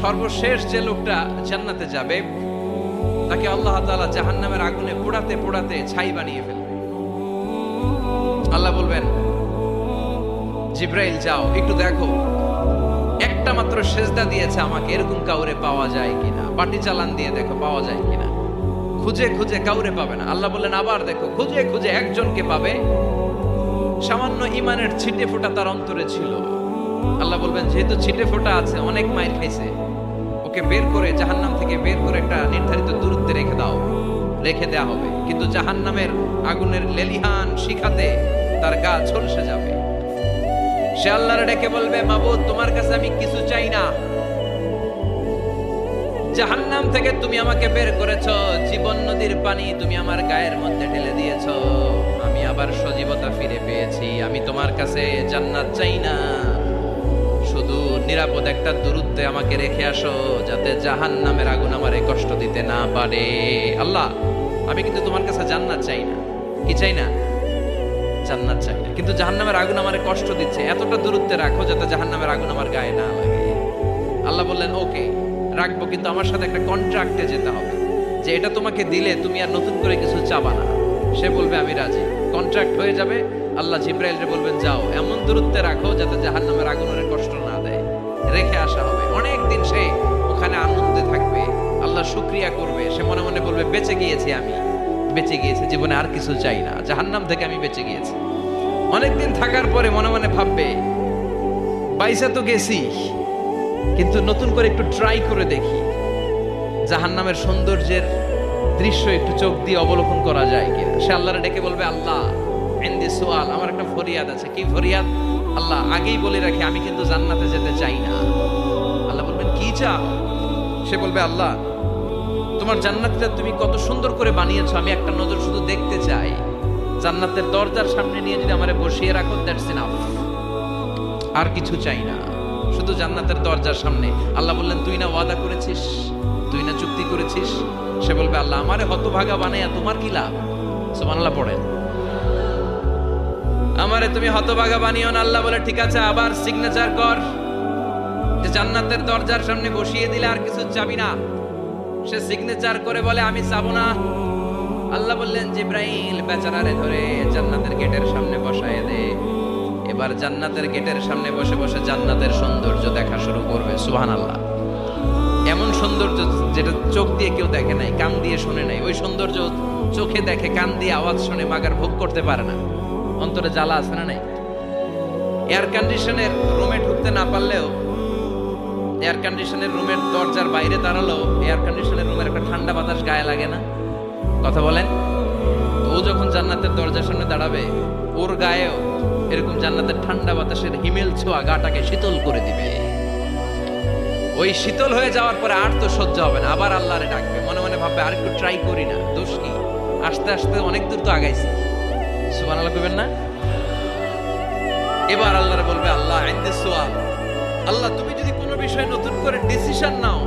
সর্বশেষ যে লোকটা জান্নাতে যাবে তাকে আল্লাহ তাআলা জাহান্নামের আগুনে পোড়াতে পোড়াতে ছাই বানিয়ে ফেলবে। আল্লাহ বলবেন, জিব্রাইল যাও একটু দেখো একটা মাত্র সেজদা দিয়েছে আমাকে, এরকম কাউরে পাওয়া যায় কিনা। বাটি চালান দিয়ে দেখো পাওয়া যায় কিনা। খুঁজে খুঁজে কাউরে পাবে না। আল্লাহ বললেন আবার দেখো, খুঁজে খুঁজে একজনকে পাবে, সামান্য ঈমানের ছিটে ফোঁটা তার অন্তরে ছিল। আল্লাহ বলবেন যেহেতু ছিটে ফোঁটা আছে, অনেক মাইর খাইছে, ওকে বের করে জাহান্নাম থেকে বের করে একটা নির্ধারিত দূরত্বে রেখে দাও। রেখে দেয়া হবে, কিন্তু জাহান্নামের আগুনের লেলিহান শিখাতে তার গা ঝলসে যাবে। সে আল্লাহর ডেকে বলবে, মাবুদ তোমার কাছে আমি কিছু চাই না, জাহান্নাম থেকে তুমি আমাকে বের করেছো, জীবন নদীর পানি তুমি আমার গায়ের মধ্যে ঢেলে দিয়েছো, আমি আবার সজীবতা ফিরে পেয়েছি। আমি তোমার কাছে জান্নাত চাই না, শুধু নিরাপদ একটা দূরত্বে আমাকে রেখে আসো, যাতে জাহান্নামের আগুন আমারে কষ্ট দিতে না পারে। আল্লাহ আমি কিন্তু তোমার কাছে জান্নাত চাই না। কি চাই না? জান্নাত চাই না, কিন্তু জাহান্নামের আগুন আমারে কষ্ট দিচ্ছে, এতটা দূরত্বে রাখো যাতে জাহান্নামের আগুন আমার গায়ে না লাগে। আল্লাহ বললেন ওকে রাখবো, কিন্তু আমার সাথে একটা কন্ট্রাক্টে যেতে হবে, যে এটা তোমাকে দিলে তুমি আর নতুন করে কিছু চাবা না। সে বলবে আমি রাজি, কন্ট্রাক্ট হয়ে যাবে। আল্লাহ জিব্রাইলকে বলবেন যাও এমন দূরত্বে রাখো যাতে জাহান্নামের আগুনের কষ্ট না দেয়। রেখে আসা হবে, অনেক দিন সে ওখানে আনন্দে থাকবে, আল্লাহ শুকরিয়া করবে। সে মনে মনে বলবে বেঁচে গিয়েছি, আমি বেঁচে গিয়েছি, জীবনে আর কিছু চাই না, জাহান্নাম থেকে আমি বেঁচে গিয়েছি। অনেকদিন থাকার পরে মনে মনে ভাববে বাইসা তো গেছি, কিন্তু নতুন করে একটু ট্রাই করে দেখি, জাহান্নামের সৌন্দর্যের দৃশ্য একটু চোখ দিয়ে অবলোকন করা যায় কিনা। সে আল্লাহরে ডেকে বলবে আল্লাহ ইনদি সুআল, আমার একটা ফরিয়াদ আছে। কি ফরিয়াদ? আল্লাহ আগেই বলে রাখি আমি কিন্তু জান্নাতে যেতে চাই না। আল্লাহ বলবেন কি চাও? সে বলবে আল্লাহ তোমার জান্নাতটা তুমি কত সুন্দর করে বানিয়েছো, আমি একটা নজর শুধু দেখতে চাই। জান্নাতের দরজার সামনে নিয়ে যদি আমারে বসিয়ে রাখো, দ্যাটস এনাফ, আর কিছু চাই না, শুধু জান্নাতের দরজার সামনে। আল্লাহ বললেন তুই না ওয়াদা করেছিস, তুই না চুক্তি করেছিস। সে বলবে আল্লাহ আমারে হতভাগা বানাইয়া তোমার কি লাভ? সুবহানাল্লাহ পড়েন, আমারে তুমি হতভাগা বানিও না। আল্লাহ বলে ঠিক আছে, আবার সিগনেচার কর যে জান্নাতের দরজার সামনে বসিয়ে দিলে আর কিছু চাবি না। সে সিগনেচার করে বলে আমি চাবো না। আল্লাহ বললেন জিব্রাইল বেচারারে ধরে জান্নাতের গেটের সামনে বসায় দে। এবার জান্নাতের গেটের সামনে বসে বসে জান্নাতের সৌন্দর্য দেখা শুরু করবে। সুবহানাল্লাহ, এমন সৌন্দর্য যেটা চোখ দিয়ে কেউ দেখে নাই, কান দিয়ে শুনে নাই। ওই সৌন্দর্য চোখে দেখে, কান দিয়ে আওয়াজ শুনে মাগার ভোগ করতে পারে না। অন্তরে জ্বালা আছে না নাই? এয়ার কন্ডিশনের রুমে ঢুকতে না পারলেও, এয়ার কন্ডিশনের রুমের দরজার বাইরে দাঁড়ালো, এয়ার কন্ডিশনের রুমের একটা ঠান্ডা বাতাস গায়ে লাগে না? কথা বলেন। ও যখন জান্নাতের দরজার সামনে দাঁড়াবে, ওর গায়েও এরকম জান্নাতের ঠান্ডা বাতাসের হিমেল ছোঁয়া গাটাকে শীতল করে দিবে। ওই শীতল হয়ে যাওয়ার পরে আর তো সহ্য হবে না, আবার আল্লাহরে ডাকবে। মনে মনে ভাববে আর একটু ট্রাই করি না, দোষ কি, আস্তে আস্তে অনেক দূর তো আগাইছি। সুবহানাল্লাহ কইবেন না? এবার আল্লাহরে বলবে আল্লাহ ইনদি সুআল, আল্লাহ তুমি যদি কোনো বিষয়ে নতুন করে ডিসিশন নাও,